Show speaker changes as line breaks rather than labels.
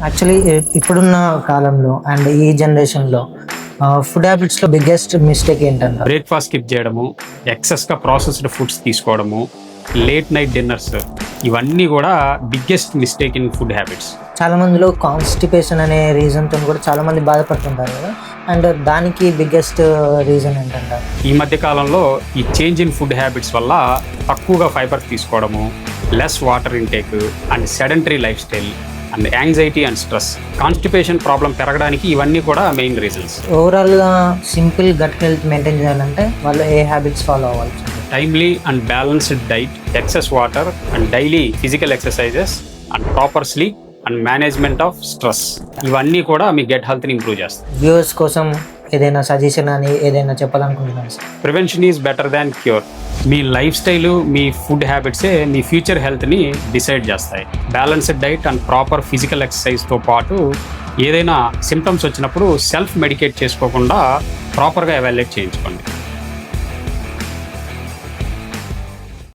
Actually ఇప్పుడున్న కాలంలో and ఈ జనరేషన్లో ఫుడ్ హ్యాబిట్స్లో బిగ్గెస్ట్ మిస్టేక్ ఏంటంటే
బ్రేక్ఫాస్ట్ స్కిప్ చేయడము, ఎక్సెస్గా ప్రాసెస్డ్ ఫుడ్స్ తీసుకోవడము, లేట్ నైట్ డిన్నర్స్, ఇవన్నీ కూడా biggest mistake in food habits.
చాలా మందిలో కాన్స్టిపేషన్ అనే రీజన్తో కూడా చాలా మంది బాధపడుతుంటారు కదా, అండ్ దానికి బిగ్గెస్ట్ రీజన్ ఏంటంటారు?
ఈ మధ్య కాలంలో ఈ చేంజ్ ఇన్ ఫుడ్ హ్యాబిట్స్ వల్ల తక్కువగా ఫైబర్ తీసుకోవడము, less water intake and sedentary life style and anxiety and stress, constipation problem పెరగడానికి ఇవన్నీ కూడా మెయిన్ రీజన్స్.
ఓవరాల్గా సింపుల్ గట్ హెల్త్ మెయింటైన్ చేయాలంటే వాళ్ళు ఏ హ్యాబిట్స్ ఫాలో అవ్వాలి?
Timely and balanced diet, excess water and daily physical exercises and proper sleep and management of stress, ఇవన్నీ కూడా మీ gut హెల్త్ని ఇంప్రూవ్ చేస్తాయి.
వ్యూవర్స్ కోసం ఏదైనా సజెషన్ అని ఏదైనా చెప్పాలనుకుంటున్నాను sir?
Prevention is better than cure. Me lifestyle, మీ ఫుడ్ హ్యాబిట్సే మీ ఫ్యూచర్ హెల్త్ని డిసైడ్ చేస్తాయి. Balanced diet and proper physical ఎక్సర్సైజ్తో పాటు ఏదైనా సిమ్టమ్స్ వచ్చినప్పుడు సెల్ఫ్ మెడికేట్ చేసుకోకుండా ప్రాపర్గా ఎవాల్యుయేట్ చేయించుకోండి.